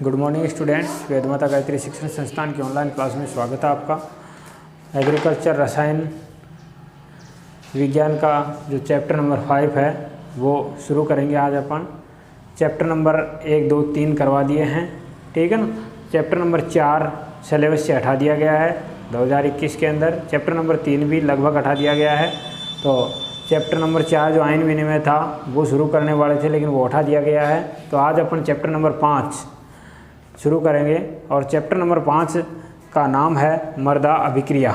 Good morning students, वेदमाता Gayatri शिक्षण संस्थान की ऑनलाइन क्लास में स्वागत है आपका। एग्रीकल्चर रसायन विज्ञान का जो चैप्टर नंबर 5 है वो शुरू करेंगे आज अपन। चैप्टर नंबर 1, 2, 3 करवा दिए हैं, ठीक है ना। चैप्टर नंबर 4 सिलेबस से हटा दिया गया है 2021 के अंदर। चैप्टर नंबर 3 भी लगभग हटा दिया गया है। तो चैप्टर नंबर 4 जो आयन विनिमय था वो शुरू करने वाले थे, लेकिन वो हटा दिया गया है। तो आज अपन चैप्टर नंबर 5 शुरू करेंगे और चैप्टर नंबर 5 का नाम है मृदा अभिक्रिया।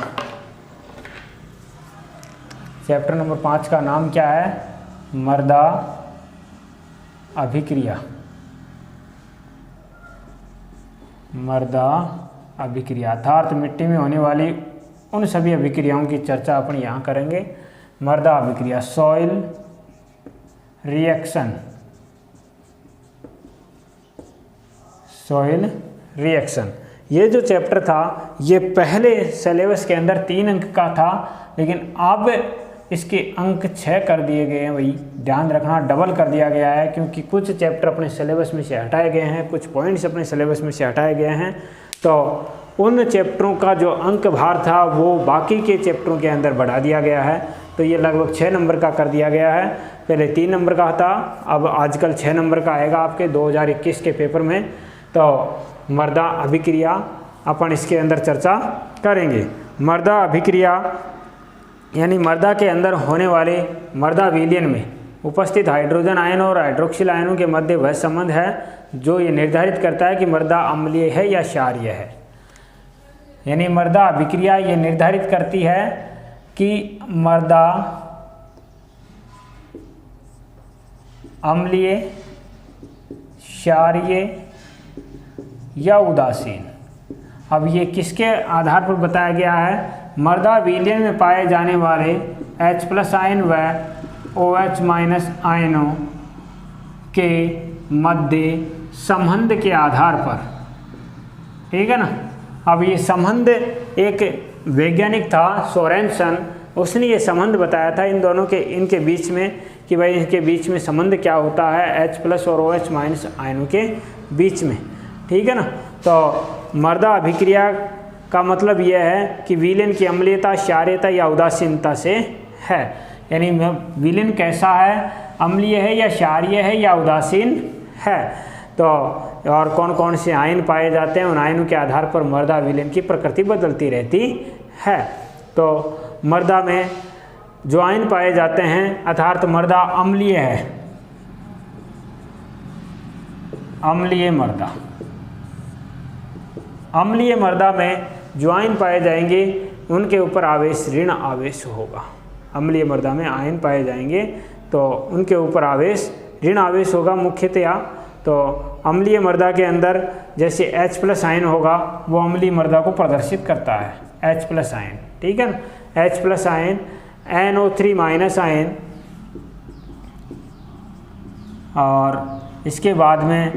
चैप्टर नंबर 5 का नाम क्या है? मृदा अभिक्रिया। मृदा अभिक्रिया अर्थात मिट्टी में होने वाली उन सभी अभिक्रियाओं की चर्चा अपन यहाँ करेंगे। मृदा अभिक्रिया, सॉइल रिएक्शन, सॉइल रिएक्शन। ये जो चैप्टर था ये पहले सिलेबस के अंदर 3 अंक का था, लेकिन अब इसके अंक 6 कर दिए गए हैं। वही ध्यान रखना, डबल कर दिया गया है, क्योंकि कुछ चैप्टर अपने सिलेबस में से हटाए गए हैं, कुछ पॉइंट्स अपने सिलेबस में से हटाए गए हैं। तो उन चैप्टरों का जो अंक भार था वो बाकी के चैप्टरों के अंदर बढ़ा दिया गया है। तो ये लगभग 6 नंबर का कर दिया गया है। पहले 3 नंबर का था, अब आजकल 6 नंबर का आएगा आपके 2021 के पेपर में। तो मृदा अभिक्रिया अपन इसके अंदर चर्चा करेंगे। मृदा अभिक्रिया यानी मृदा के अंदर होने वाले मृदा विलयन में उपस्थित हाइड्रोजन आयन और हाइड्रोक्सिल आयनों के मध्य वह संबंध है जो ये निर्धारित करता है कि मृदा अम्लीय है या क्षारीय है। यानी मृदा अभिक्रिया ये निर्धारित करती है कि मृदा अम्लीय, क्षारीय या उदासीन। अब ये किसके आधार पर बताया गया है? मृदा विलयन में पाए जाने वाले H+ आयन व OH- आयनों के मध्य संबंध के आधार पर, ठीक है ना। अब ये संबंध एक वैज्ञानिक था सोरेनसन, उसने ये संबंध बताया था इन दोनों के, इनके बीच में, कि भाई इनके बीच में संबंध क्या होता है H+ और OH- आयनों के बीच में, ठीक है ना। तो मृदा अभिक्रिया का मतलब यह है कि विलयन की अम्लीयता, क्षारीयता या उदासीनता से है। यानी विलयन कैसा है, अम्लीय है या क्षारीय है या उदासीन है। तो और कौन कौन से आयन पाए जाते हैं, उन आयनों के आधार पर मृदा विलयन की प्रकृति बदलती रहती है। तो मृदा में जो आयन पाए जाते हैं अर्थात मृदा अम्लीय है, अम्लीय मृदा, अम्लीय मृदा में जो आयन पाए जाएंगे उनके ऊपर आवेश ऋण आवेश होगा। अम्लीय मृदा में आयन पाए जाएंगे तो उनके ऊपर आवेश ऋण आवेश होगा मुख्यतया। तो अम्लीय मृदा के अंदर जैसे H+ आयन होगा वो अम्लीय मृदा को प्रदर्शित करता है, H+ आयन, ठीक है ना। H+ आयन, NO3- आयन, और इसके बाद में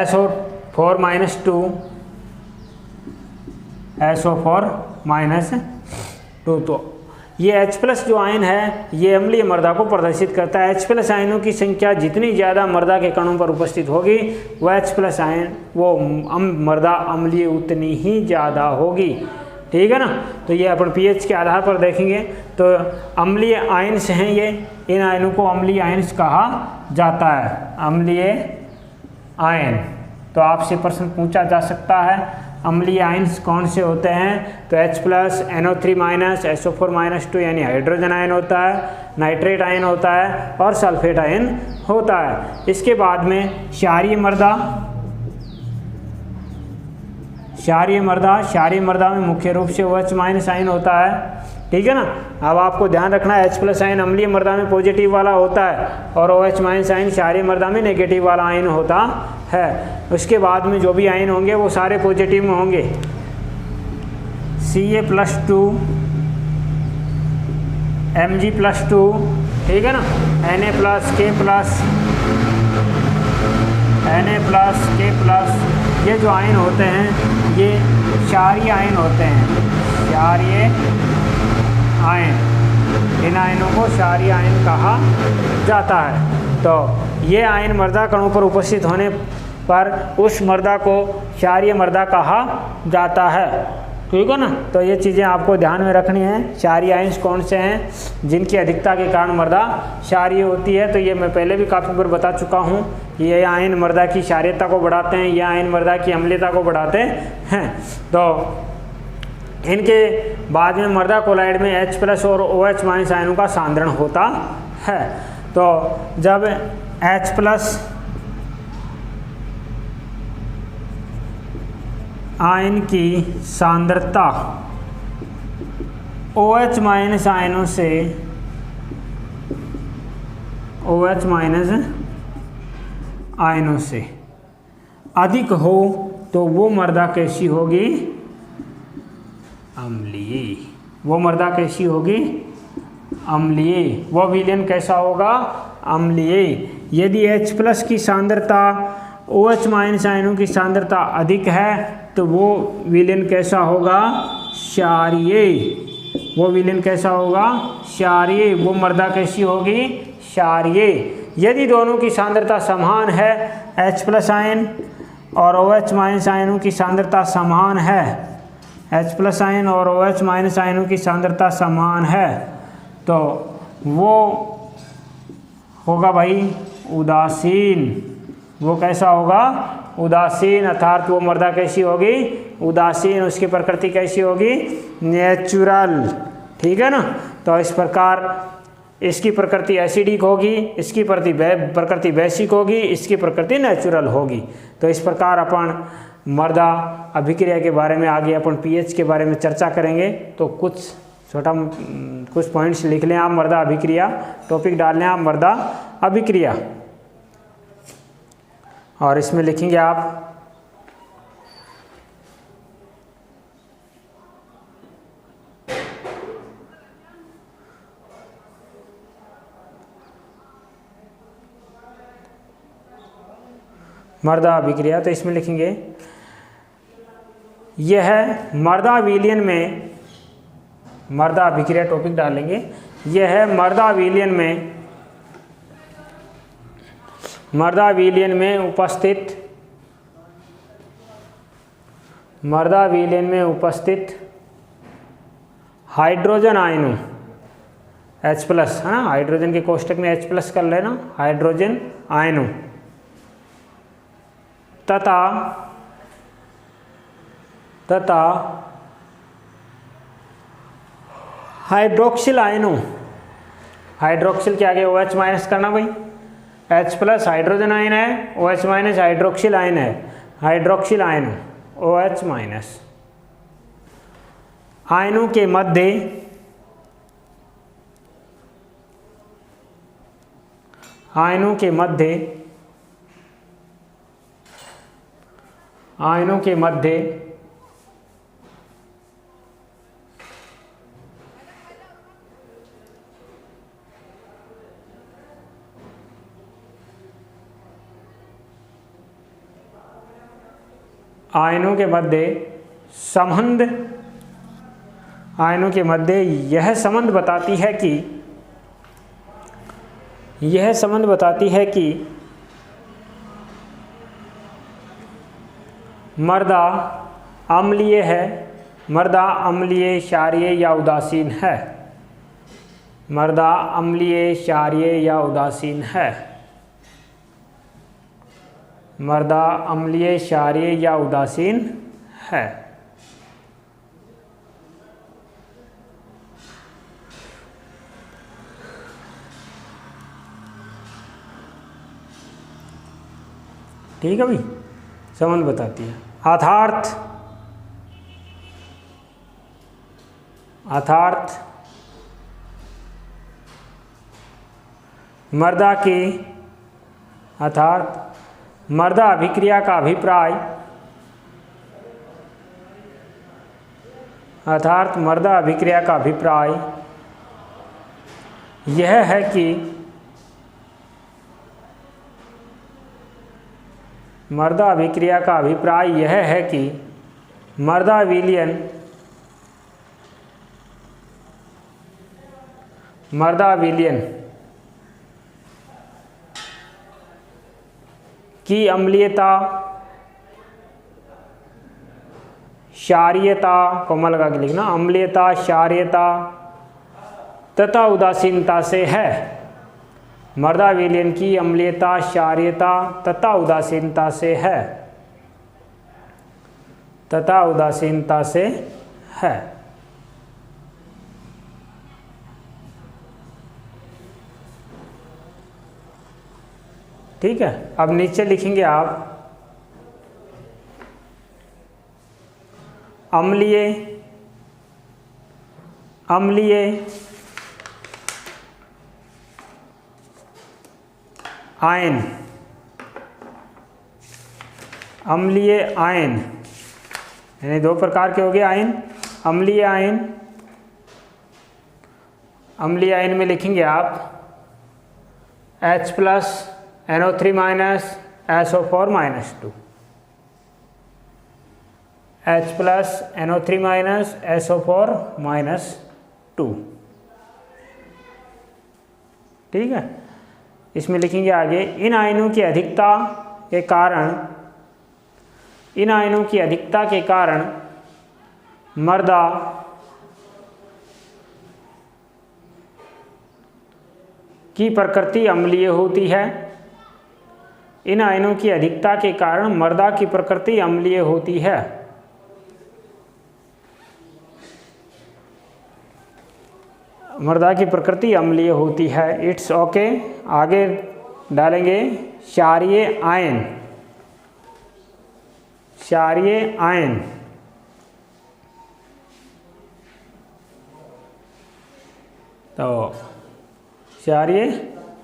SO4-2, SO4-2। तो ये H+ जो आयन है ये अम्लीय मृदा को प्रदर्शित करता है। H+ आयनों की संख्या जितनी ज़्यादा मृदा के कणों पर उपस्थित होगी वह H+ आयन वो मृदा अम्लीय उतनी ही ज़्यादा होगी, ठीक है ना। तो ये अपन pH के आधार पर देखेंगे तो अम्लीय आयन्स हैं ये, इन आयनों को अम्लीय आयन्स कहा जाता है, अम्लीय आयन। तो आपसे प्रश्न पूछा जा सकता है अम्लीय आयन्स कौन से होते हैं? तो H+, NO3-, SO4-2 यानी हाइड्रोजन आयन होता है, नाइट्रेट आयन होता है और सल्फेट आयन होता है। इसके बाद में क्षारीय मृदा, क्षारीय मृदा में मुख्य रूप से OH- आयन होता है, ठीक है ना। अब आपको ध्यान रखना है H+ आयन अम्लीय मृदा में पॉजिटिव वाला होता है और OH- आयन क्षारीय मृदा में नेगेटिव वाला आयन होता है। उसके बाद में जो भी आयन होंगे वो सारे पॉजिटिव में होंगे। Ca+2, Mg+2, ठीक है ना, Na+, K+, ये जो आयन होते हैं ये क्षारीय आयन होते हैं, क्षारीय आयन। इन आयनों को क्षारीय आयन कहा जाता है। तो ये आयन मर्दा कणों पर उपस्थित होने पर उस मर्दा को क्षारीय मर्दा कहा जाता है। ठीक है ना। तो ये चीज़ें आपको ध्यान में रखनी है। क्षारीय आयंस कौन से हैं जिनकी अधिकता के कारण मर्दा क्षारीय होती है, तो ये मैं पहले भी काफ़ी बार बता चुका हूँ कि ये आयन मर्दा की क्षारीयता को बढ़ाते हैं, ये आयन मर्दा की अम्लीयता को बढ़ाते हैं। तो इनके बाद में मर्दा कोलाइड में H+ और OH- आयनों का सांद्रण होता है। तो जब H+ आयन की सांद्रता OH- आयनों से आयनों से अधिक हो तो वो मर्दा कैसी होगी? अम्लीय। वो मर्दा कैसी होगी? अम्लीय। वो विलयन कैसा होगा? अम्लीय। यदि H+ की सांद्रता OH- आयनों की सांद्रता अधिक है तो वो विलयन कैसा होगा? क्षारीय। वो विलयन कैसा होगा? क्षारीय। वो मर्दा कैसी होगी? क्षारीय। यदि दोनों की सांद्रता समान है, H+ आयन और OH- आयनों की सांद्रता समान है, H+ आयन और OH- आयनों की सांद्रता समान है, तो वो होगा भाई उदासीन। वो कैसा होगा? उदासीन। अर्थात वो मर्दा कैसी होगी? उदासीन। उसकी प्रकृति कैसी होगी? नेचुरल। ठीक है ना। तो इस प्रकार इसकी प्रकृति एसिडिक होगी, इसकी प्रकृति बेसिक होगी, इसकी प्रकृति नेचुरल होगी। तो इस प्रकार अपन मर्दा अभिक्रिया के बारे में आगे अपन पीएच के बारे में चर्चा करेंगे। तो कुछ पॉइंट्स लिख लें आप। मर्दा अभिक्रिया टॉपिक डाल लें आप, मर्दा अभिक्रिया, और इसमें लिखेंगे आप मर्दा अभिक्रिया। तो इसमें लिखेंगे यह मर्दा विलयन में, मर्दा अभिक्रिया टॉपिक डालेंगे, यह मर्दा विलयन में उपस्थित हाइड्रोजन आयनों H+ है ना, हाइड्रोजन के कोष्टक में H+ कर लेना, हाइड्रोजन आयनों तथा हाइड्रोक्सिल आयनों, हाइड्रोक्सिल के आगे OH- करना भाई, H+ हाइड्रोजन आयन है, OH- हाइड्रोक्सिल आयन है, हाइड्रोक्सिल आयनों OH- आयनों के मध्य यह संबंध बताती है कि मर्दा अम्लीय है, मर्दा अम्लीय, क्षारीय या उदासीन है, मर्दा अम्लीय, क्षारीय या उदासीन है, मर्दा अम्लीय, क्षारीय या उदासीन है। ठीक है भाई, संबंध बताती है। अर्थात मर्दा अभिक्रिया का अभिप्राय, यह है कि मर्दा विलयन की अम्लीयता, क्षारीयता, कॉमा लगा के लिखना, अम्लीयता, क्षारीयता तथा उदासीनता से है। मृदा विलयन की अम्लीयता, क्षारीयता तथा उदासीनता से है, तथा उदासीनता से है। ठीक है। अब नीचे लिखेंगे आप अम्लीय, अम्लीय आयन, अम्लीय आयन यानी दो प्रकार के हो गए आयन। अम्लीय आयन, अम्लीय आयन में लिखेंगे आप H plus NO3 minus SO4 minus 2, H plus NO3 minus SO4 minus 2। ठीक है। इसमें लिखेंगे आगे इन आयनों की अधिकता के कारण, इन आयनों की अधिकता के कारण मृदा की प्रकृति अम्लीय होती है। इन आयनों की अधिकता के कारण मृदा की प्रकृति अम्लीय होती है। मृदा की प्रकृति अम्लीय होती है। It's okay. आगे डालेंगे क्षारीय आयन, क्षारीय आयन, तो क्षारीय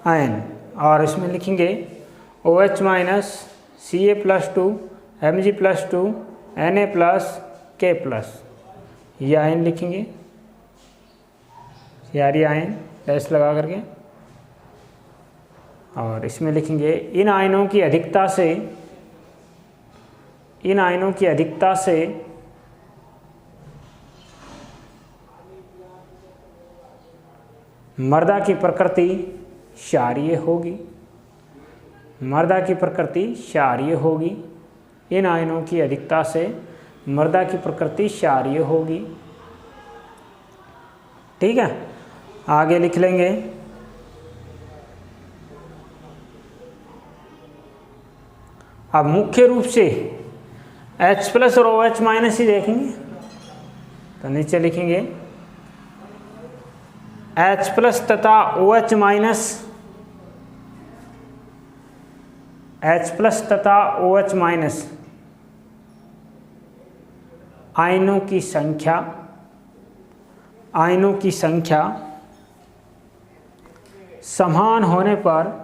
आयन और इसमें लिखेंगे OH minus Ca+2 Mg+2 Na plus K plus, ये आयन लिखेंगे क्षारीय आयन डैश लगा करके। और इसमें लिखेंगे इन आयनों की अधिकता से, इन आयनों की अधिकता से मृदा की प्रकृति क्षारीय होगी, मृदा की प्रकृति क्षारीय होगी। इन आयनों की अधिकता से मृदा की प्रकृति क्षारीय होगी। ठीक है। आगे लिख लेंगे अब मुख्य रूप से H प्लस और OH माइनस ही देखेंगे। तो नीचे लिखेंगे H प्लस तथा OH माइनस, H प्लस तथा OH माइनस आयनों की संख्या, आयनों की संख्या समान होने पर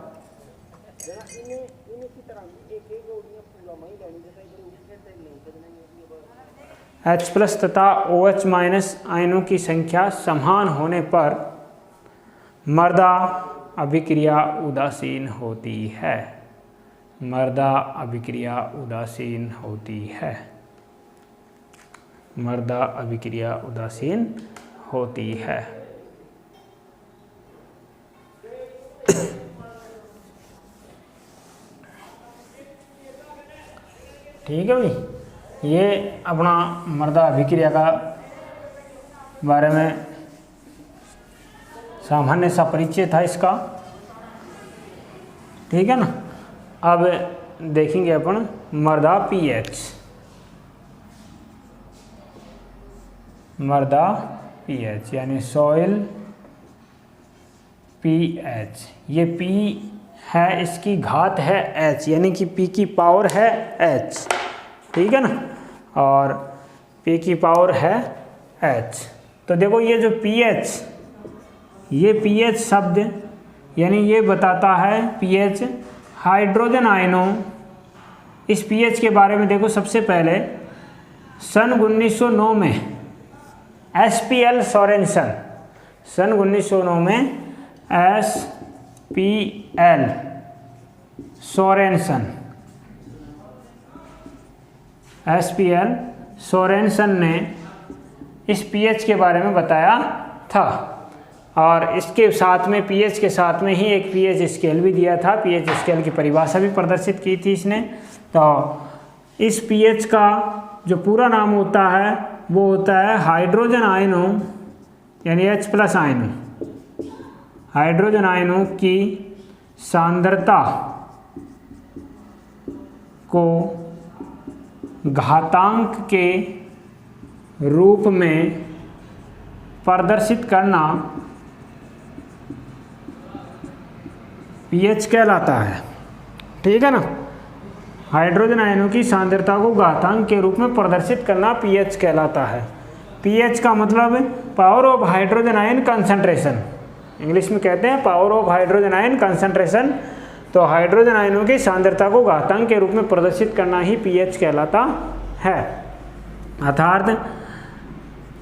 H प्लस तथा OH माइनस आयनों की संख्या समान होने पर मृदा अभिक्रिया उदासीन होती है, मृदा अभिक्रिया उदासीन होती है, मृदा अभिक्रिया उदासीन होती है। ठीक है भाई। ये अपना मृदा अभिक्रिया का बारे में सामान्य सा परिचय था इसका। ठीक है ना। अब देखेंगे अपन मृदा पीएच, मृदा पीएच यानी सॉइल पीएच। ये पी है, इसकी घात है एच, यानी कि पी की पावर है एच। ठीक है ना। और पी की पावर है एच। तो देखो ये जो पीएच, ये पीएच शब्द यानी ये बताता है पीएच हाइड्रोजन आयनों। इस पीएच के बारे में देखो सबसे पहले सन 1909 में SPL सोरेनसन, सन 1909 में SPL सोरेनसन, SPL सोरेनसन ने इस पीएच के बारे में बताया था। और इसके साथ में पीएच के साथ में ही एक पीएच स्केल भी दिया था, पीएच स्केल की परिभाषा भी प्रदर्शित की थी इसने। तो इस पीएच का जो पूरा नाम होता है वो होता है हाइड्रोजन आयनों यानी H+ आयनों, हाइड्रोजन आयनों की सांद्रता को घातांक के रूप में प्रदर्शित करना पीएच कहलाता है। ठीक है ना, हाइड्रोजन आयनों की सांद्रता को घातांक के रूप में प्रदर्शित करना पीएच कहलाता है। पीएच का मतलब power of hydrogen ion concentration, English में कहते हैं power of hydrogen ion concentration. तो हाइड्रोजन आयनों की सांद्रता को घातांक के रूप में प्रदर्शित करना ही पीएच कहलाता है। अर्थात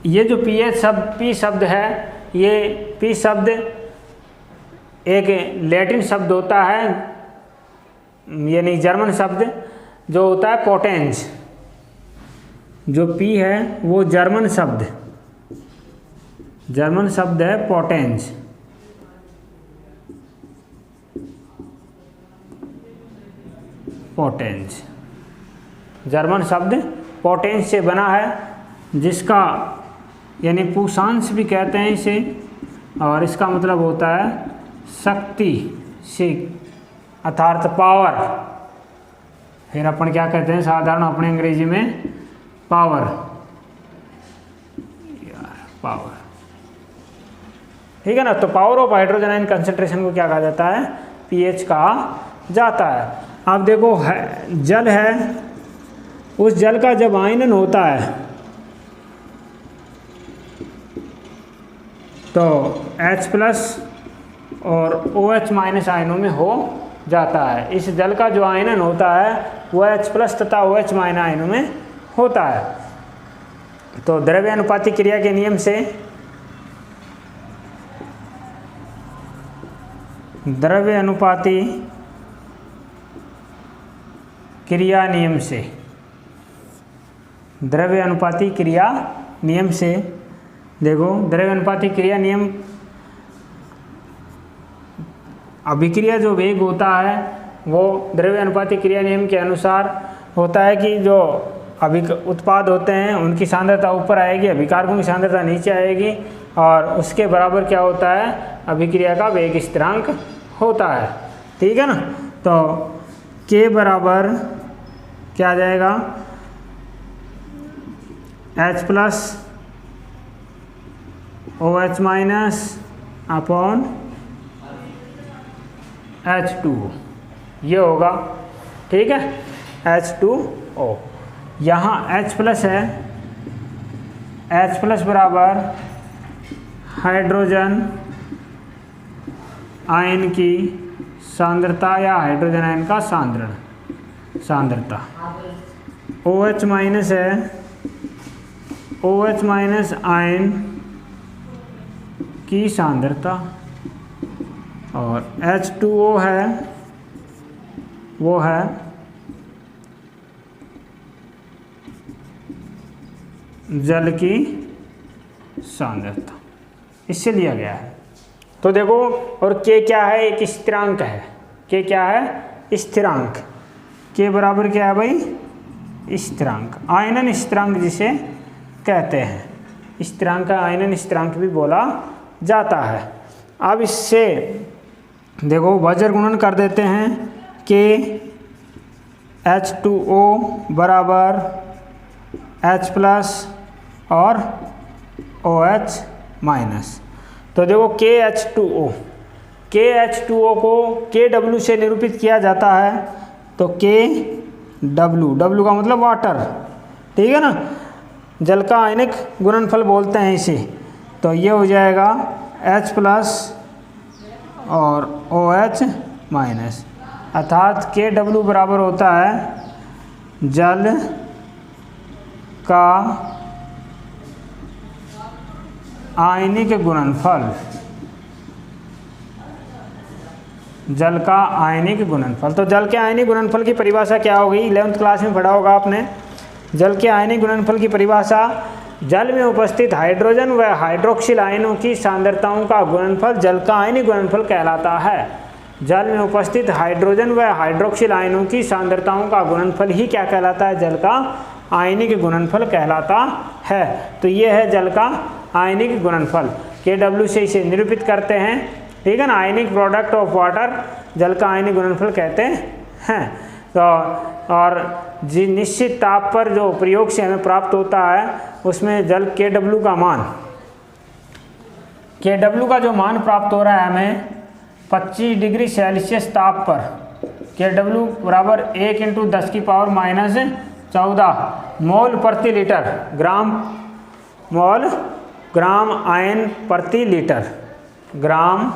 ये जो पीएच शब्द पी शब्द है, ये पी शब्द एक लैटिन शब्द होता है, यानी जर्मन शब्द जो होता है पोटेंस। जो पी है वो जर्मन शब्द है पोटेंस। पोटेंस जर्मन शब्द पोटेंस से बना है, जिसका यानी पुषांश भी कहते हैं इसे, और इसका मतलब होता है शक्ति से, अर्थात पावर। फिर अपन क्या कहते हैं साधारण अपने अंग्रेजी में पावर, पावर। ठीक है ना। तो power of hydrogen ion concentration को क्या कहा जाता है, पीएच कहा जाता है। अब देखो जल है, उस जल का जब आयनन होता है तो H+ और OH- आयनों में हो जाता है। इस जल का जो आयनन होता है वह H+ तथा OH- आयनों में होता है। तो द्रव्य अनुपाती क्रिया के नियम से द्रव्य अनुपाती क्रिया नियम से द्रव्य अनुपाती क्रिया नियम से देखो, द्रव्य अनुपाती क्रिया नियम अभिक्रिया जो वेग होता है वो द्रव्य अनुपाती क्रिया नियम के अनुसार होता है कि जो उत्पाद होते हैं उनकी सांद्रता ऊपर आएगी, अभिकारकों की सांद्रता नीचे आएगी, और उसके बराबर क्या होता है, अभिक्रिया का वेग स्थिरांक होता है। ठीक है ना। तो K बराबर क्या आ जाएगा, H+ OH- अपॉन H2O ये होगा। ठीक है, H2O। यहाँ H+ है, H+ बराबर हाइड्रोजन आयन की सांद्रता या हाइड्रोजन आयन का सांद्रता। OH- है, OH- आयन की सांद्रता, और H2O है वो है जल की सांद्रता, इससे लिया गया है। तो देखो, और K क्या है, एक स्थिरांक है। K क्या है, स्थिरांक। K बराबर क्या है भाई, स्थिरांक, आयनन स्थिरांक जिसे कहते हैं। स्थिरांक का आयनन स्थिरांक भी बोला जाता है। अब इससे देखो वज्र गुणन कर देते हैं, K H2O बराबर H+ और OH-। तो देखो KH2O को KW से निरूपित किया जाता है। तो KW का मतलब वाटर, ठीक है ना, जल का आयनिक गुणनफल बोलते हैं इसे। तो ये हो जाएगा H+ और OH-, अर्थात KW बराबर होता है जल का आयनिक गुणनफल, जल का आयनिक गुणनफल। तो जल के आयनिक गुणनफल की परिभाषा क्या होगी, 11th क्लास में पढ़ा होगा आपने। जल के आयनिक गुणनफल की परिभाषा जल में उपस्थित हाइड्रोजन व हाइड्रोक्सिल आयनों की सांद्रताओं का गुणनफल जल का आयनिक गुणनफल कहलाता है। जल में उपस्थित हाइड्रोजन व हाइड्रोक्सिल आयनों की सांद्रताओं का गुणनफल ही क्या कहलाता है? जल का आयनिक गुणनफल कहलाता है। तो ये है जल का आयनिक गुणनफल। Kw से इसे निरूपित करते हैं, ठीक है ना। आयनिक प्रोडक्ट ऑफ वाटर जल का आयनिक गुणनफल कहते हैं। तो और जिस निश्चित ताप पर जो प्रयोग से हमें प्राप्त होता है उसमें जल Kw का मान, Kw का जो मान प्राप्त हो रहा है हमें 25 डिग्री सेल्सियस ताप पर, Kw बराबर 1 × 10⁻14 मोल प्रति लीटर, ग्राम आयन प्रति लीटर, ग्राम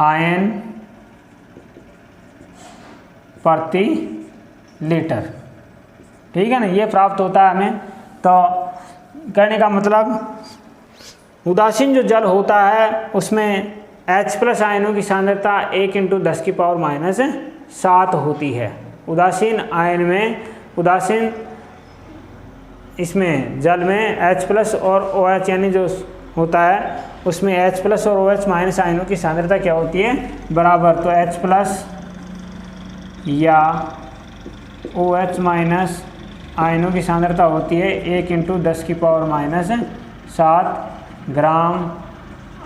आयन प्रति लीटर, ठीक है ना। ये प्राप्त होता है हमें। तो कहने का मतलब उदासीन जो जल होता है उसमें H+ आयनों की सांद्रता 1 × 10⁻7 होती है। उदासीन आयन में, उदासीन इसमें जल में H+ और OH यानी जो होता है उसमें H+ और OH- आयनों की सांद्रता क्या होती है? बराबर। तो H+ या OH- आयनों की सांद्रता होती है 1 × 10⁻7 ग्राम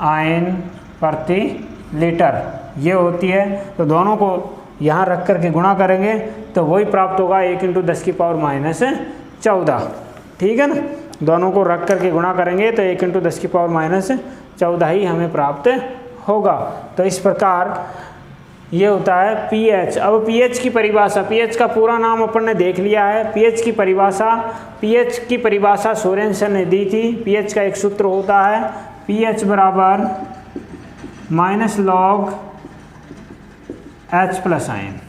आयन प्रति लीटर, ये होती है। तो दोनों को यहाँ रख करके गुणा करेंगे तो वही प्राप्त होगा 1 × 10⁻14, ठीक है ना। दोनों को रख करके गुणा करेंगे तो 1 × 10⁻14 ही हमें प्राप्त होगा। तो इस प्रकार ये होता है pH। अब pH की परिभाषा, pH का पूरा नाम अपन ने देख लिया है। pH की परिभाषा सोरेनसन ने दी थी। pH का एक सूत्र होता है pH बराबर -log H+ आयन,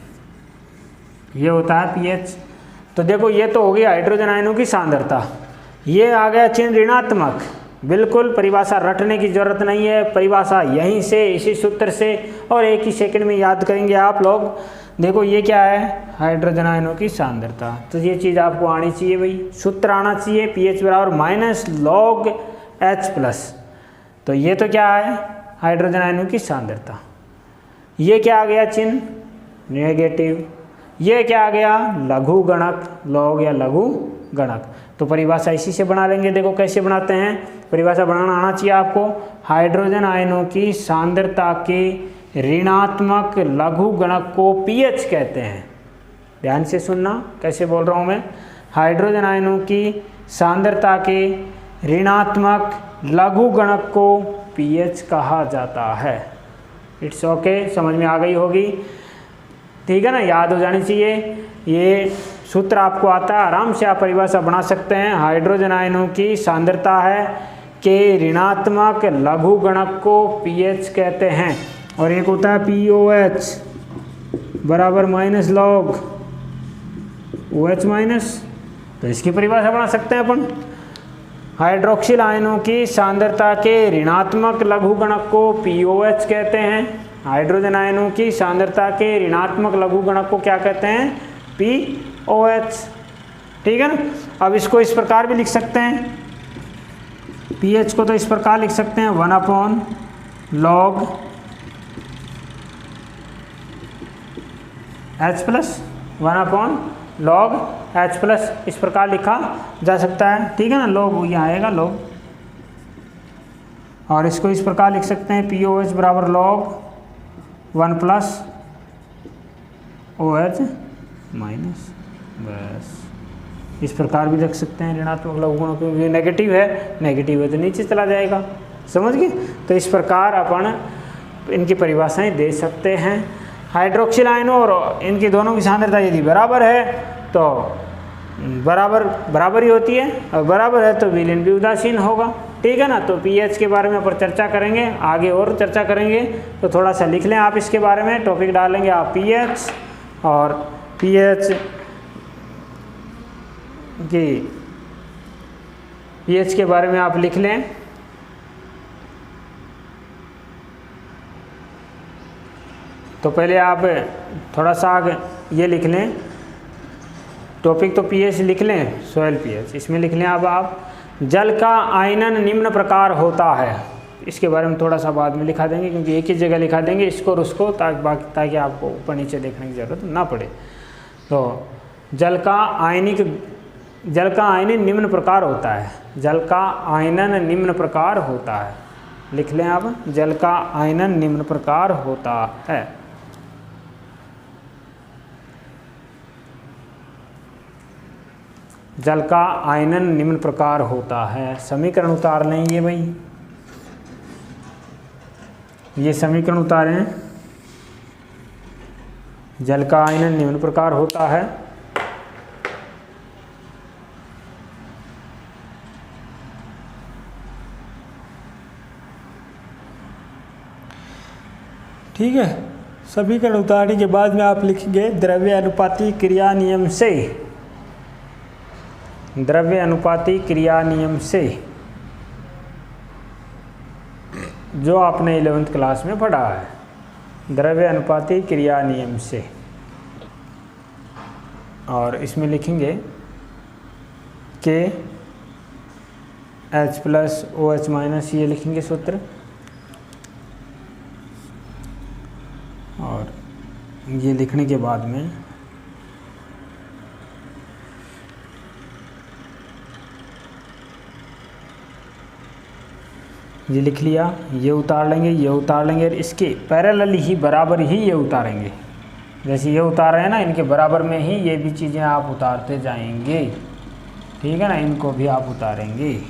ये होता है pH। तो देखो ये तो हो गई हाइड्रोजन आयनों की सांद्रता। ये आ गया चिन्ह ऋणात्मक, बिल्कुल परिभाषा रटने की जरूरत नहीं है, परिभाषा यहीं से इसी सूत्र से और एक ही सेकंड में याद करेंगे आप लोग। देखो ये क्या है? हाइड्रोजन आयनों की सांद्रता। तो ये चीज़ आपको आनी चाहिए भाई, सूत्र आना चाहिए। pH बराबर -log H+। तो ये तो क्या है? हाइड्रोजन आयनों की सांद्रता। ये क्या आ गया? चिन्ह नेगेटिव। ये क्या आ गया? लघु गणक, लॉग या लघु गणक। तो परिभाषा इसी से बना लेंगे। देखो कैसे बनाते हैं, परिभाषा बनाना आना चाहिए आपको। हाइड्रोजन आयनों की सांद्रता के ऋणात्मक लघु गणक को pH कहते हैं। ध्यान से सुनना कैसे बोल रहा हूँ मैं। हाइड्रोजन आयनों की सांद्रता के ऋणात्मक लघु गणक को pH कहा जाता है। इट्स ओके, समझ में आ गई होगी, ठीक है ना। याद हो जानी चाहिए, ये सूत्र आपको आता है, आराम से आप परिभाषा बना सकते हैं। हाइड्रोजन आयनों की सांद्रता है के ऋणात्मक लघु गणक को pH कहते हैं। और एक होता है POH बराबर -log OH-। तो इसकी परिभाषा बना सकते हैं अपन। हाइड्रोक्सिल आयनों की सांद्रता के ऋणात्मक लघु गणक को POH कहते हैं। हाइड्रोजन आयनों की सांद्रता के ऋणात्मक लघु गणक को क्या कहते हैं? POH, ठीक है ना। अब इसको इस प्रकार भी लिख सकते हैं, pH को तो इस प्रकार लिख सकते हैं 1/log H+, 1/log H+, इस प्रकार लिखा जा सकता है, ठीक है ना। log यहाँ आएगा log, और इसको इस प्रकार लिख सकते हैं POH बराबर log 1 + OH-। बस इस प्रकार भी रख सकते हैं ऋणात्मक लघु गुणों को। ये नेगेटिव है तो नीचे चला जाएगा, समझ गए। तो इस प्रकार अपन इनकी परिभाषाएं दे सकते हैं। हाइड्रोक्सिल आयनों और इनकी दोनों की सांद्रता यदि बराबर है तो बराबर ही होती है, और बराबर है तो विलीन भी उदासीन होगा, ठीक है ना। तो pH के बारे में अपन चर्चा करेंगे, आगे और चर्चा करेंगे। तो थोड़ा सा लिख लें आप इसके बारे में, टॉपिक डालेंगे आप pH, और pH के बारे में आप लिख लें। तो पहले आप थोड़ा सा ये लिख लें टॉपिक तो पीएच लिख लें, सॉइल पीएच, इसमें लिख लें अब आप जल का आयनन निम्न प्रकार होता है। इसके बारे में थोड़ा सा बाद में लिखा देंगे, क्योंकि एक ही जगह लिखा देंगे इसको और उसको, ताकि आपको ऊपर नीचे देखने की ज़रूरत ना पड़े। तो जल का आयनन निम्न प्रकार होता है, जल का आयनन निम्न प्रकार होता है, लिख लें आप, जल का आयनन निम्न प्रकार होता है। जल का आयनन निम्न प्रकार होता है। समीकरण उतार लें ये भाई, ये समीकरण उतारें। जल का आयनन निम्न प्रकार होता है। ठीक है, समीकरण उतारने के बाद में आप लिखेंगे द्रव्य अनुपाती क्रिया नियम से, द्रव्य अनुपाती क्रिया नियम से, जो आपने 11th क्लास में पढ़ा है, द्रव्य अनुपाती क्रिया नियम से। और इसमें लिखेंगे के H प्लस OH माइनस, ये लिखेंगे सूत्र, और ये लिखने के बाद में ये लिख लिया, ये उतार लेंगे, ये उतार लेंगे, और इसके पैरेलल ही, बराबर ही ये उतारेंगे। जैसे ये उतार रहे हैं ना, इनके बराबर में ही ये भी चीज़ें आप उतारते जाएंगे, ठीक है ना, इनको भी आप उतारेंगे।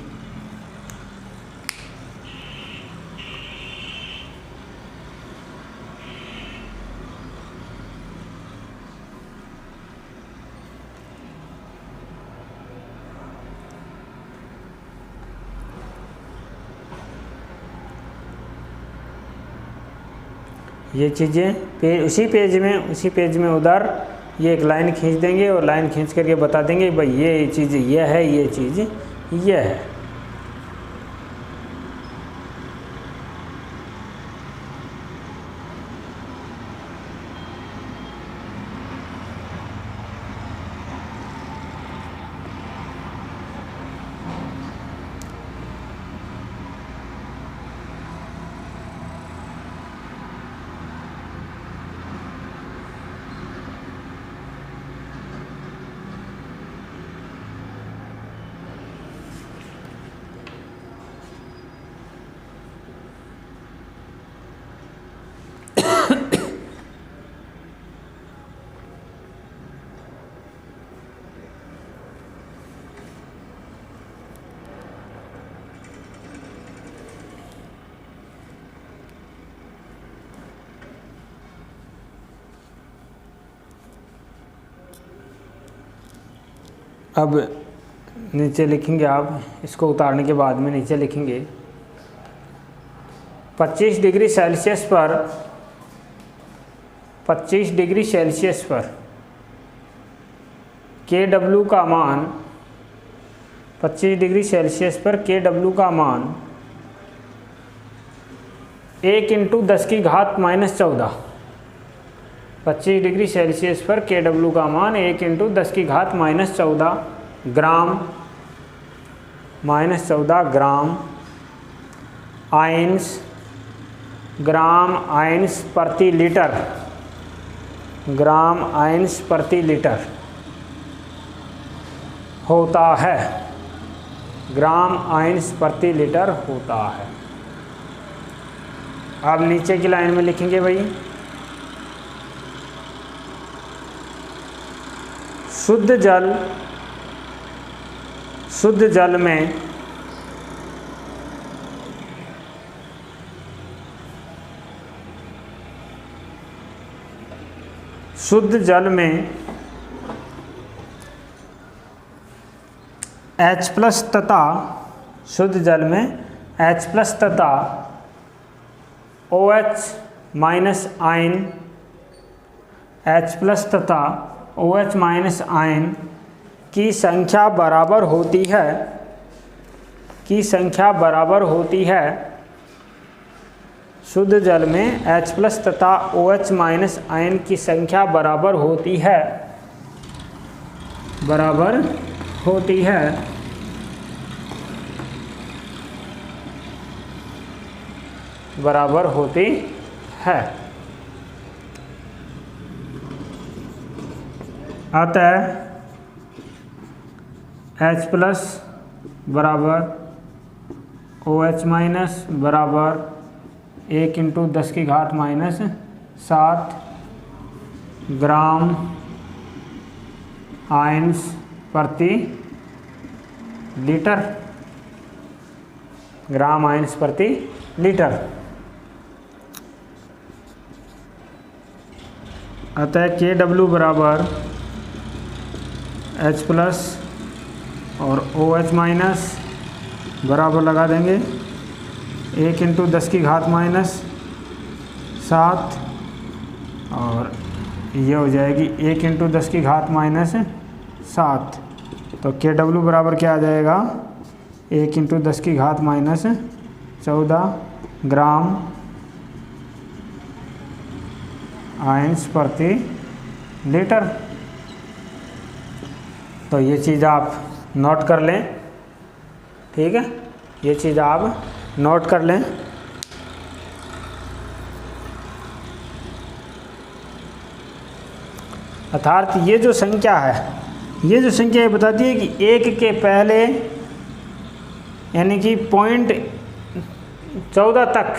ये चीज़ें उसी पेज में उधर ये एक लाइन खींच देंगे, और लाइन खींच करके बता देंगे भाई ये चीज़ ये है, ये चीज़ ये है। अब नीचे लिखेंगे आप, इसको उतारने के बाद में नीचे लिखेंगे 25 डिग्री सेल्सियस पर, 25 डिग्री सेल्सियस पर KW का मान, 25 डिग्री सेल्सियस पर KW का मान 1 × 10⁻⁻14। 25 डिग्री सेल्सियस पर KW का मान 1 × 10⁻⁻14 ग्राम, -14 ग्राम आयंस, ग्राम आयंस प्रति लीटर, ग्राम आयंस प्रति लीटर होता है, ग्राम आयंस प्रति लीटर होता है। अब नीचे की लाइन में लिखेंगे भाई शुद्ध जल में H प्लस तथा शुद्ध जल में H प्लस तथा OH minus ion, H plus तथा OH माइनस आयन की संख्या बराबर होती है, शुद्ध जल में H प्लस तथा OH माइनस आयन की संख्या बराबर होती है बराबर होती है। बराबर होती है। अतः H प्लस बराबर OH माइनस बराबर 1×10⁻⁷ ग्राम आयन्स प्रति लीटर। ग्राम आयन्स प्रति लीटर। अतः KW बराबर H प्लस और OH माइनस बराबर लगा देंगे 1×10⁻⁷ और ये हो जाएगी 1×10⁻⁷। तो KW बराबर क्या आ जाएगा 1×10⁻14 ग्राम आयन्स प्रति लीटर। तो ये चीज़ आप नोट कर लें, ठीक है, ये चीज़ आप नोट कर लें। अर्थात ये जो संख्या है, ये जो संख्या ये बताती है कि 1 के पहले यानी कि पॉइंट 14 तक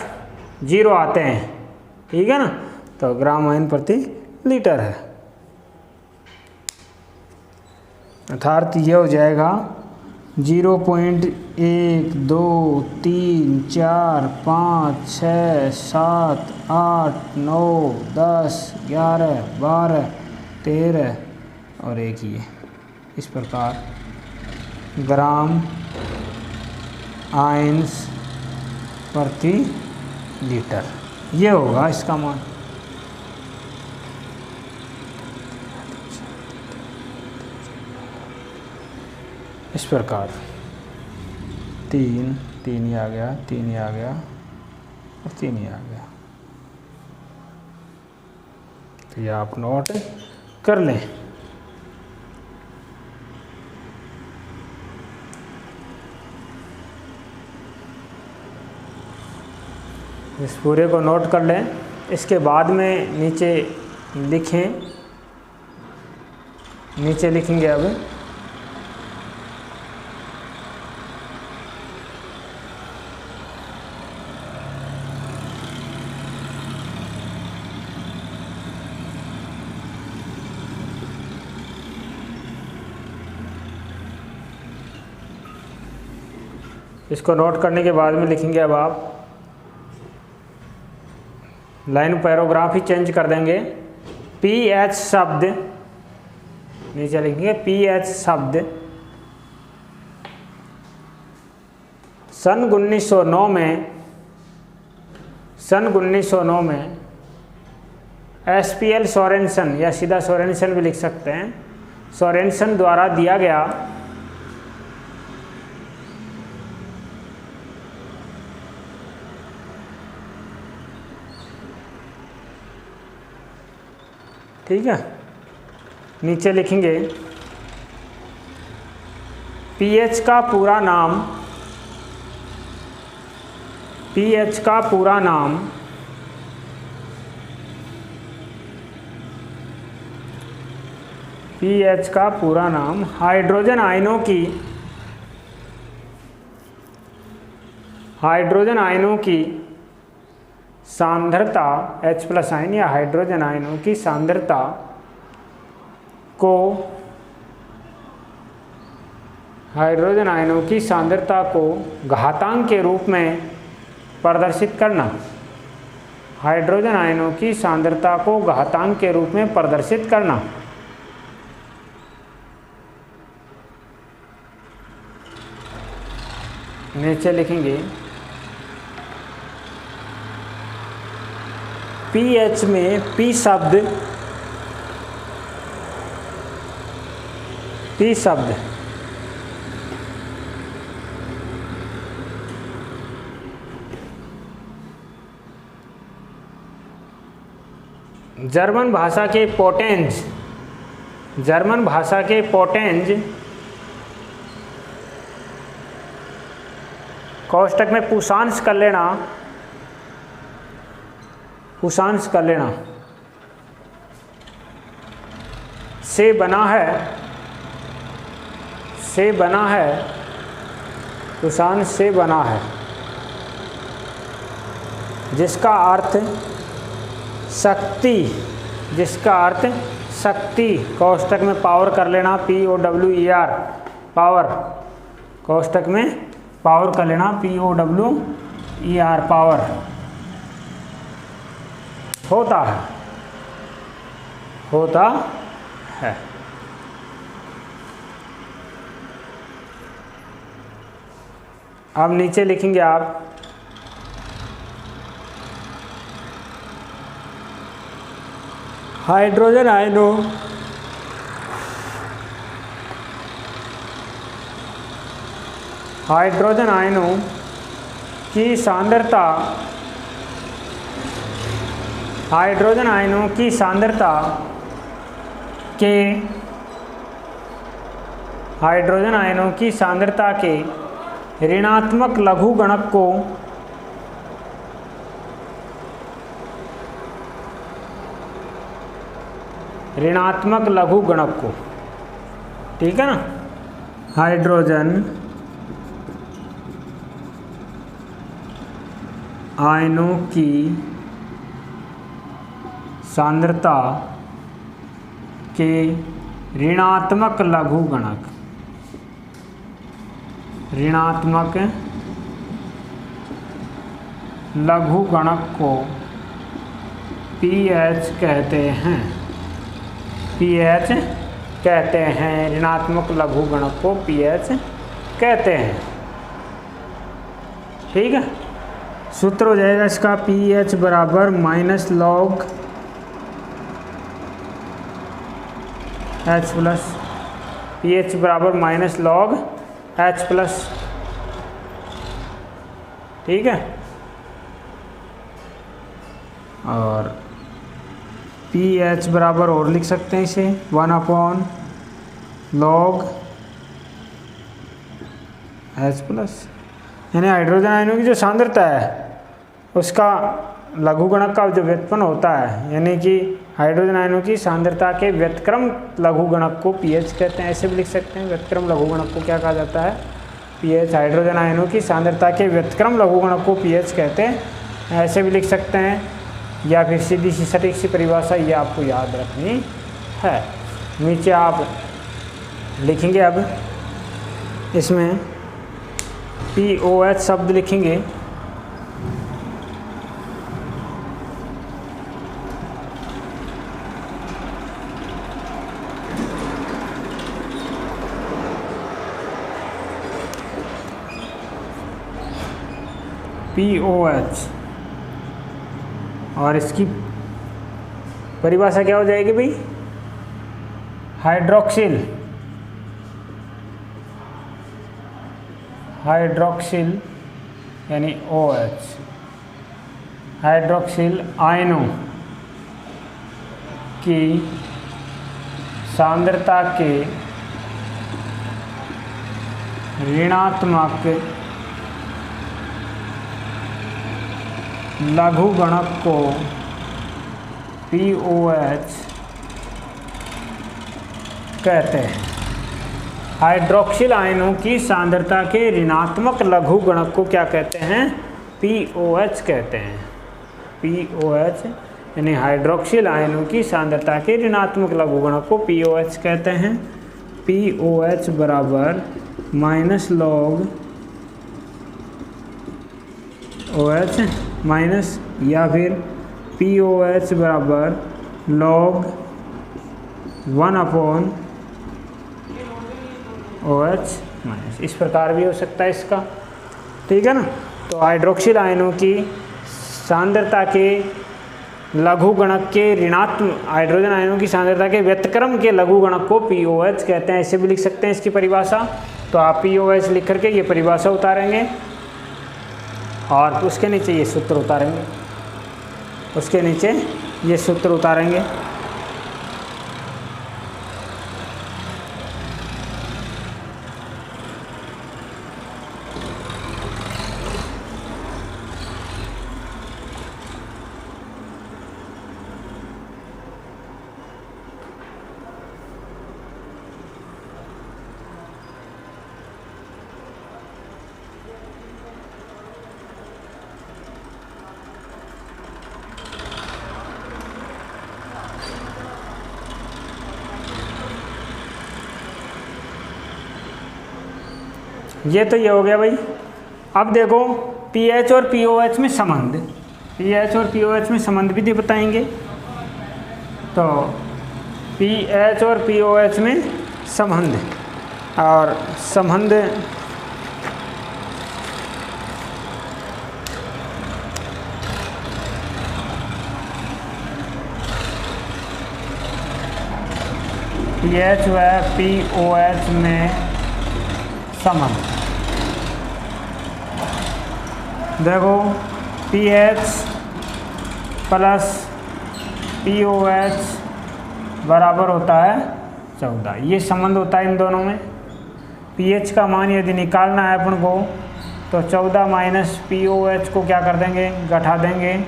0 आते हैं, ठीक है ना, तो ग्राम आयन प्रति लीटर है। अर्थात ये हो जाएगा 0.1 2 3 4 5 6 7 8 9 10 11 12 13 और एक ये, इस प्रकार ग्राम आयन्स प्रति लीटर ये होगा इसका मान। इस प्रकार 3 ही आ गया, 3 ही आ गया और 3 ही आ गया। तो ये आप नोट कर लें। इस पूरे को नोट कर लें। इसके बाद में नीचे लिखें, नीचे लिखेंगे अब इसको नोट करने के बाद में लिखेंगे अब आप लाइन पैराग्राफ ही चेंज कर देंगे। PH शब्द नीचे लिखेंगे PH शब्द सन 1909 में SPL सोरेनसन या सीधा सोरेनसन भी लिख सकते हैं, सोरेनसन द्वारा दिया गया ठीक है। नीचे लिखेंगे पीएच का पूरा नाम, पीएच का पूरा नाम पीएच का पूरा नाम हाइड्रोजन आयनों की सांद्रता H+ आयन या हाइड्रोजन आयनों की सांद्रता को घातांक के रूप में प्रदर्शित करना। हाइड्रोजन आयनों की सांद्रता को घातांक के रूप में प्रदर्शित करना। नीचे लिखेंगे पीएच में P शब्द जर्मन भाषा के पोटेंस जर्मन भाषा के पोटेंज कोष्टक में पुषांश कर लेना, पुषांश कर लेना से बना है पुषांश से बना है, जिसका अर्थ शक्ति, जिसका अर्थ शक्ति, कोष्टक में पावर कर लेना, POWER पावर, कोष्टक में पावर कर लेना, POWER पावर होता है। अब नीचे लिखेंगे आप हाइड्रोजन आयनों की सांद्रता, हाइड्रोजन आयनों की सांद्रता के, हाइड्रोजन आयनों की सांद्रता के ऋणात्मक लघुगणक को ठीक है ना, हाइड्रोजन आयनों की सांद्रता के ऋणात्मक लघुगणक, ऋणात्मक लघुगणक को pH कहते हैं, pH कहते हैं, ऋणात्मक लघुगणक को pH कहते हैं। ठीक है, सूत्र हो जाएगा इसका pH बराबर -log H प्लस, pH बराबर -log H प्लस। ठीक है, और pH बराबर और लिख सकते हैं इसे 1/log H प्लस, यानी हाइड्रोजन आयनों की जो सांद्रता है उसका लघुगणक का जो व्युत्पन्न होता है, यानी कि हाइड्रोजन आयनों की सांद्रता के व्युत्क्रम लघुगणक को pH कहते हैं। ऐसे भी लिख सकते हैं, व्युत्क्रम लघुगणक को क्या कहा जाता है, pH। हाइड्रोजन आयनों की सांद्रता के व्युत्क्रम लघुगणक को pH कहते हैं, ऐसे भी लिख सकते हैं, या फिर सीधी सी सटीक सी परिभाषा ये आपको याद रखनी है। नीचे आप लिखेंगे, अब इसमें POH शब्द लिखेंगे, POH, और इसकी परिभाषा क्या हो जाएगी भाई, हाइड्रोक्सिल, हाइड्रोक्सिल यानी OH, हाइड्रोक्सिल आयनों की सांद्रता के ऋणात्मक लघुगणक को POH कहते हैं। हाइड्रोक्सिल आयनों की सांद्रता के ऋणात्मक लघुगणक को क्या कहते हैं, POH कहते हैं। POH यानी हाइड्रोक्सिल आयनों की सांद्रता के ऋणात्मक लघुगणक को POH कहते हैं। POH बराबर -log OH माइनस, या फिर POH बराबर log 1/OH माइनस, इस प्रकार भी हो सकता है इसका। ठीक है ना, तो हाइड्रोक्सिल आयनों की सांद्रता के लघुगणक के ऋणात्मक, हाइड्रोजन आयनों की सांद्रता के व्युत्क्रम के लघुगणक को POH कहते हैं। ऐसे भी लिख सकते हैं इसकी परिभाषा। तो आप POH लिख करके ये परिभाषा उतारेंगे और उसके नीचे ये सूत्र उतारेंगे, उसके नीचे ये सूत्र उतारेंगे। ये तो ये हो गया भाई। अब देखो पीएच और पीओएच में संबंध, पीएच और पीओएच में संबंध भी बताएंगे। तो पीएच और पीओएच में संबंध, और संबंध पीएच व पीओएच में संबंध। देखो पीएच प्लस पीओएच बराबर होता है 14, ये संबंध होता है इन दोनों में। पीएच का मान यदि निकालना है अपन को तो 14 माइनस पीओएच को क्या कर देंगे, घटा देंगे,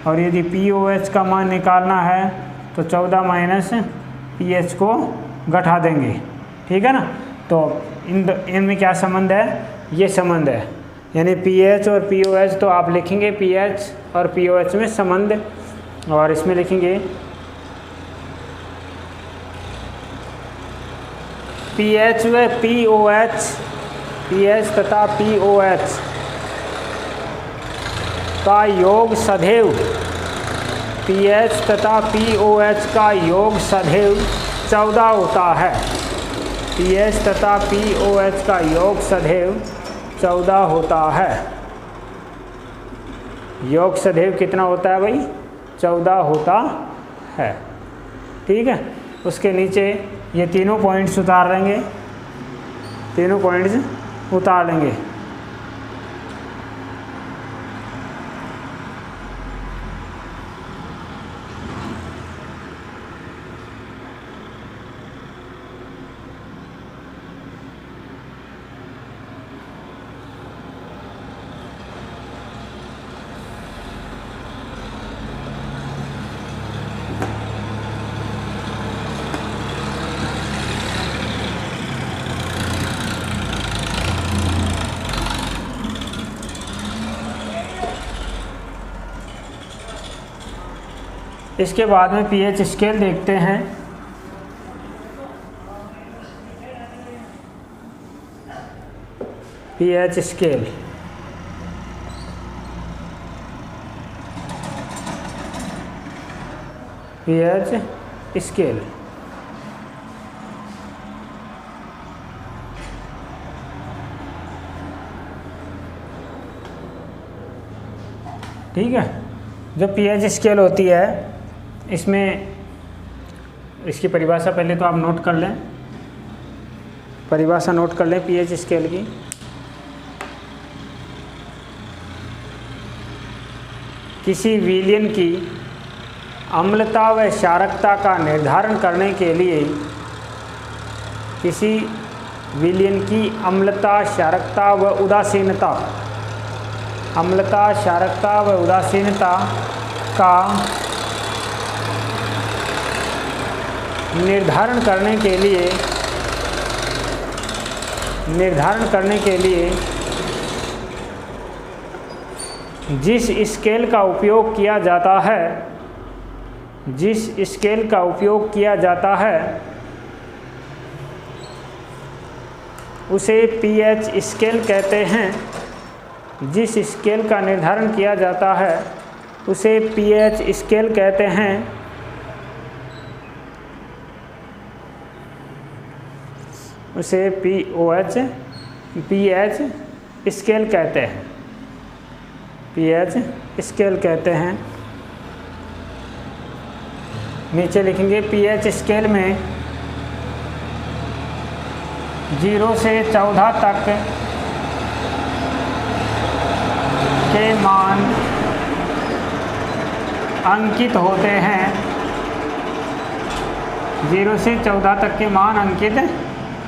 और यदि पीओएच का मान निकालना है तो 14 माइनस पीएच को घटा देंगे, ठीक है ना। तो इनमें क्या संबंध है, ये संबंध है, यानी पीएच और पीओएच। तो आप लिखेंगे पीएच और पीओएच में संबंध, और इसमें लिखेंगे पीएच व पीओएच, पीएच तथा पीओएच का योग सदैव, पीएच तथा पीओएच का योग सदैव 14 होता है। पीएच तथा पीओएच का योग सदैव 14 होता है। योग सदैव कितना होता है भाई, 14 होता है, ठीक है। उसके नीचे ये तीनों पॉइंट्स उतार लेंगे, तीनों पॉइंट्स उतार लेंगे। इसके बाद में पीएच स्केल देखते हैं। पीएच स्केल, पीएच स्केल ठीक है। जो पीएच स्केल होती है, इसमें इसकी परिभाषा पहले तो आप नोट कर लें, परिभाषा नोट कर लें पीएच स्केल की। किसी विलयन की अम्लता व क्षारकता का निर्धारण करने के लिए, किसी विलयन की अम्लता, क्षारकता व उदासीनता, अम्लता, क्षारकता व उदासीनता का निर्धारण करने के लिए जिस स्केल का उपयोग किया जाता है, जिस स्केल का उपयोग किया जाता है उसे पीएच स्केल कहते हैं। जिस स्केल का निर्धारण किया जाता है उसे पीएच स्केल कहते हैं। उसे पीएच स्केल कहते हैं, पीएच स्केल कहते हैं। नीचे लिखेंगे पीएच स्केल में 0 से 14 तक के मान अंकित होते हैं। 0 से 14 तक के मान अंकित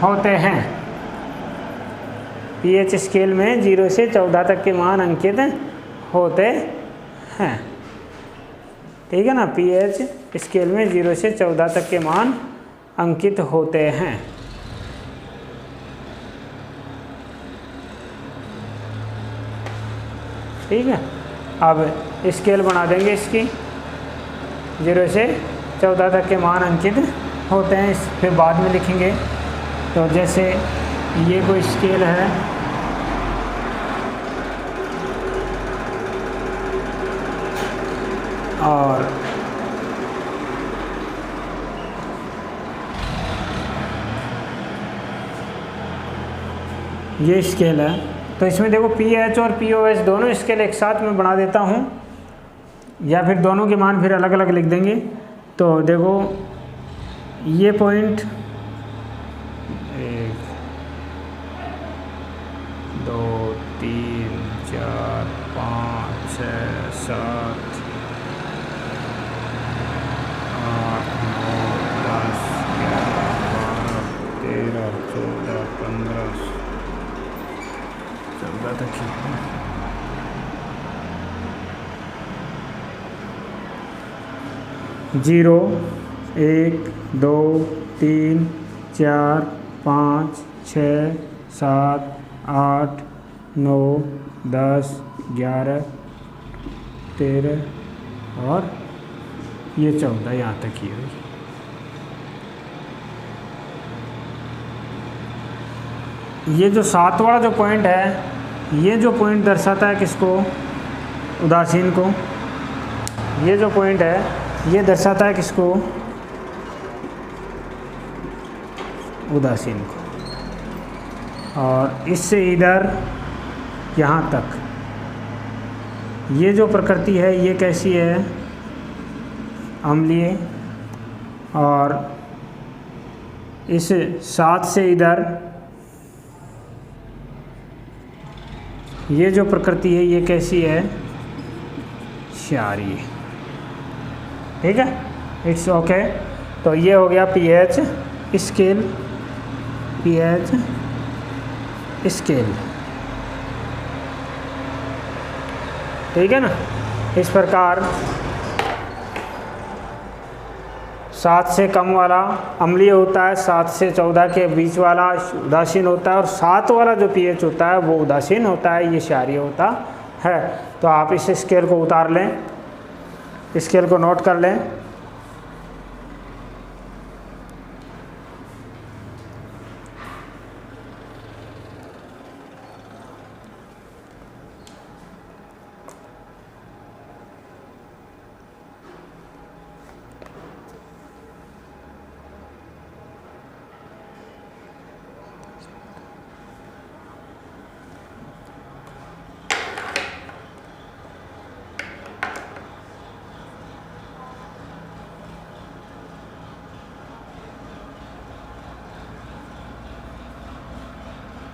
होते हैं। पीएच स्केल में 0 से 14 तक के मान अंकित होते हैं, ठीक है ना। पीएच स्केल में 0 से 14 तक के मान अंकित होते हैं। ठीक है, अब स्केल बना देंगे इसकी। 0 से 14 तक के मान अंकित होते हैं, फिर बाद में लिखेंगे। तो जैसे ये कोई स्केल है, और ये स्केल है। तो इसमें देखो पीएच और पीओएच दोनों स्केल एक साथ में बना देता हूँ, या फिर दोनों के मान फिर अलग अलग लिख देंगे। तो देखो ये पॉइंट 1 2 3 4 5 6 7 8 9 10 11 12 13 14 15 14 तक ही है। जीरो 1 2 3 4 5 6 7 8 9 10 11 13 और ये 14 यहाँ तक ही है। ये जो 7 वाला जो पॉइंट है, ये जो पॉइंट दर्शाता है किसको? उदासीन को। ये जो पॉइंट है ये दर्शाता है किसको? उदासीन को। और इससे इधर यहाँ तक ये जो प्रकृति है ये कैसी है? अम्लीय। और इस 7 से इधर ये जो प्रकृति है ये कैसी है? क्षारीय। ठीक है, इट्स ओके। तो ये हो गया पीएच स्केल, पीएच स्केल। ठीक है ना। इस प्रकार 7 से कम वाला अम्लीय होता है, 7 से 14 के बीच वाला उदासीन होता है, और 7 वाला जो पीएच होता है वो उदासीन होता है, ये क्षारीय होता है। तो आप इस स्केल को उतार लें, स्केल को नोट कर लें।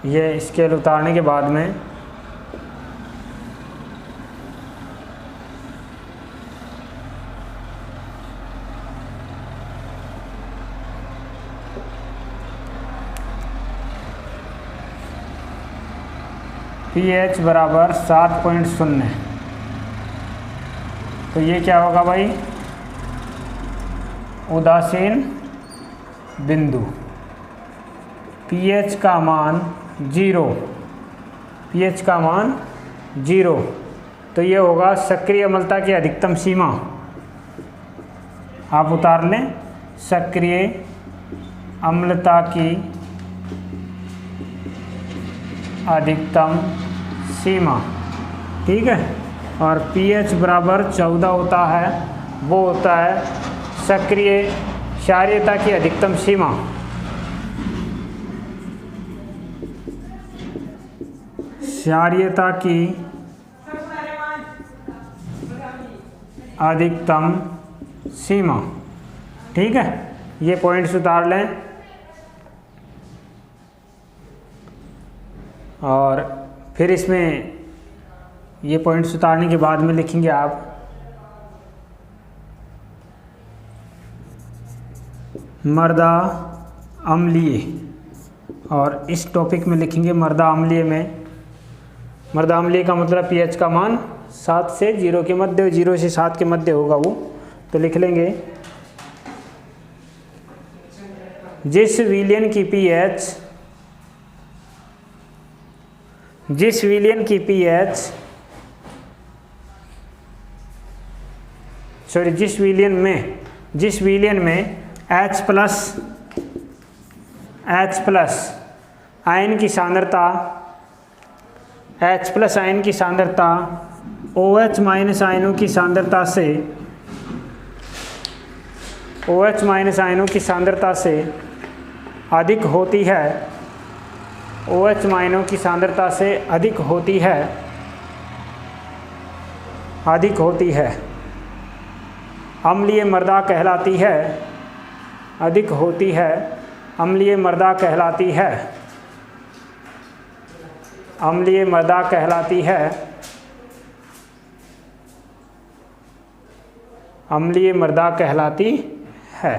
ये स्केल उतारने के बाद में pH बराबर 7.0। तो ये क्या होगा भाई? उदासीन बिंदु। pH का मान 0, pH का मान 0। तो ये होगा सक्रिय अम्लता की अधिकतम सीमा। आप उतार लें, सक्रिय अम्लता की अधिकतम सीमा। ठीक है। और pH बराबर 14 होता है, वो होता है सक्रिय क्षारीयता की अधिकतम सीमा। क्षारीयता की अधिकतम सीमा। ठीक है, ये पॉइंट्स उतार लें। और फिर इसमें ये पॉइंट्स उतारने के बाद में लिखेंगे आप मृदा अम्लीय, और इस टॉपिक में लिखेंगे मृदा अम्लीय में। मृदा अम्लीय का मतलब पीएच का मान 7 से 0 के मध्य, 0 से 7 के मध्य होगा वो। तो लिख लेंगे जिस विलयन की pH, जिस विलयन की pH, सॉरी जिस विलयन में H प्लस आयन की सांद्रता, H प्लस आयन की सांद्रता OH माइनस आयनों की सांद्रता से OH माइनस आयनों की सांद्रता से अधिक होती है, OH आयनों की सांद्रता से अधिक होती है, अम्लीय मृदा कहलाती है, अधिक होती है, अम्लीय मृदा कहलाती है, अम्लीय मृदा कहलाती है, अम्लीय मृदा कहलाती है।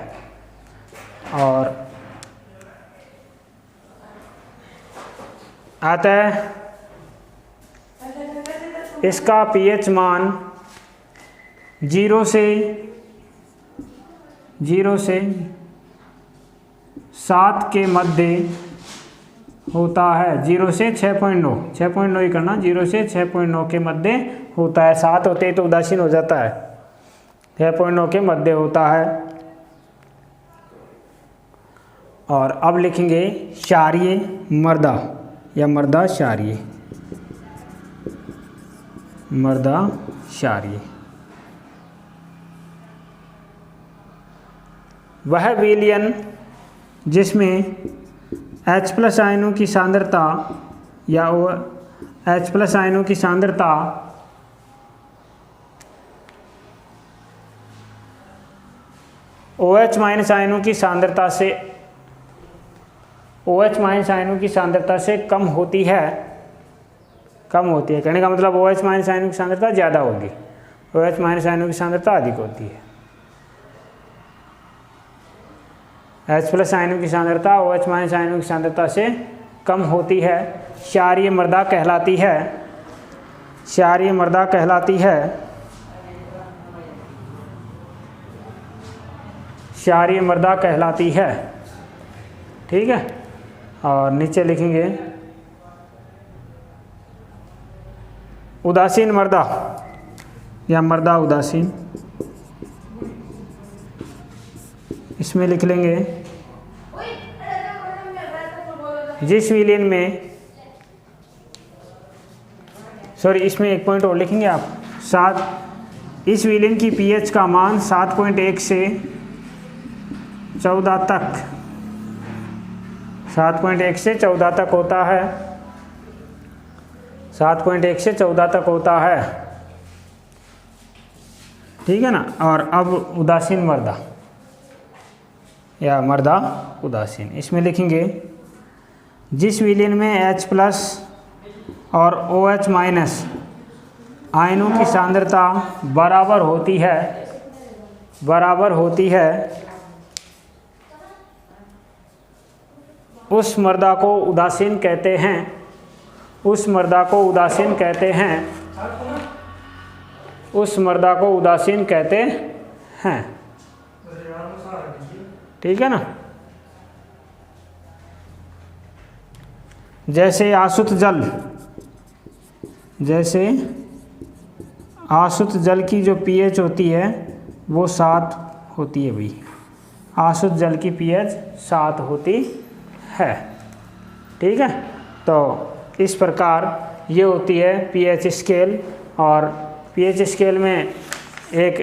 और अतः इसका pH मान 0 से 7 के मध्य होता है। 0 से 6.9, 6.9 ही करना, 0 से 6.9 के मध्य होता है। 7 होते तो उदासीन हो जाता है, 6.9 के मध्य होता है। और अब लिखेंगे क्षारीय मृदा या मृदा क्षारीय, मृदा क्षारीय। वह विलयन जिसमें H+ आयनों की सांद्रता या H+ आयनों की सांद्रता OH- आयनों की सांद्रता से OH- आयनों की सांद्रता से कम होती है, कहने का मतलब OH- आयनों की सांद्रता ज़्यादा होगी, OH- आयनों की सांद्रता अधिक होती है। H+ आयनों की सांद्रता OH- आयनों की सांद्रता से कम होती है, क्षारीय मृदा कहलाती है, क्षारीय मृदा कहलाती है, क्षारीय मृदा कहलाती है। ठीक है। और नीचे लिखेंगे उदासीन मृदा या मृदा उदासीन, इसमें लिख लेंगे जिस विलयन में, सॉरी इसमें एक पॉइंट और लिखेंगे आप, 7, इस विलयन की pH का मान 7.1 से 14 तक, 7.1 से 14 तक होता है, 7.1 से 14 तक होता है। ठीक है ना। और अब उदासीन मृदा या मृदा उदासीन, इसमें लिखेंगे जिस विलयन में H+ और OH- आयनों की सांद्रता बराबर होती है, उस मृदा को उदासीन कहते हैं, उस मृदा को उदासीन कहते हैं, उस मृदा को उदासीन कहते हैं। ठीक है ना। जैसे आसुत जल, की जो pH होती है वो 7 होती है भाई, आसुत जल की pH 7 होती है। ठीक है। तो इस प्रकार ये होती है pH स्केल। और pH स्केल में एक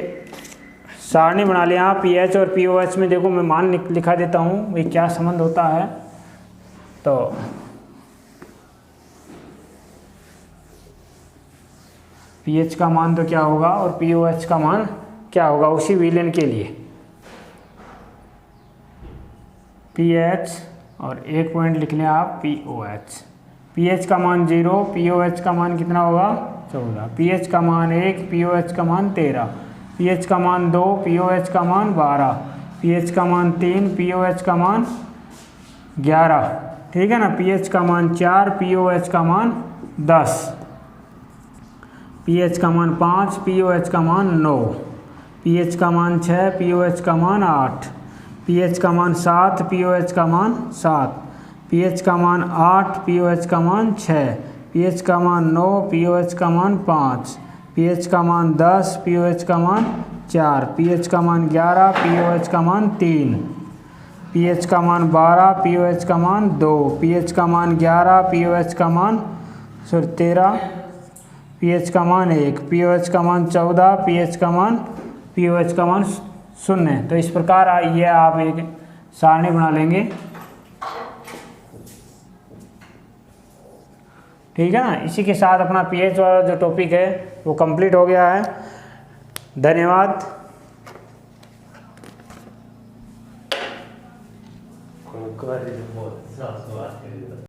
सारणी बना लिया pH और pOH में। देखो मैं मान लिखा देता हूँ भाई क्या संबंध होता है। तो pH का मान तो क्या होगा और pOH का मान क्या होगा उसी विलयन के लिए। pH और एक पॉइंट लिख लें आप pOH। pH का मान 0, pOH का मान कितना होगा 14, pH का मान 1, pOH का मान 13, pH का मान 2, pOH का मान 12, pH का मान 3, pOH का मान 11। ठीक है ना। pH का मान 4, pOH का मान 10, pH का मान 5, pOH का मान 9, pH का मान 6, pOH का मान 8, pH का मान 7, pOH का मान 7, pH का मान 8, pOH का मान 6, pH का मान 9, pOH का मान 5, pH का मान 10, pOH का मान 4, pH का मान 11, pOH का मान 3, pH का मान 12, pOH का मान 2, pH का मान 11, pOH का मान 13, pH का मान 1, pOH का मान 14, pH का मान शून्य। तो इस प्रकार ये आप एक सारणी बना लेंगे, ठीक है ना। इसी के साथ अपना पीएच वाला जो टॉपिक है वो कंप्लीट हो गया है। धन्यवाद।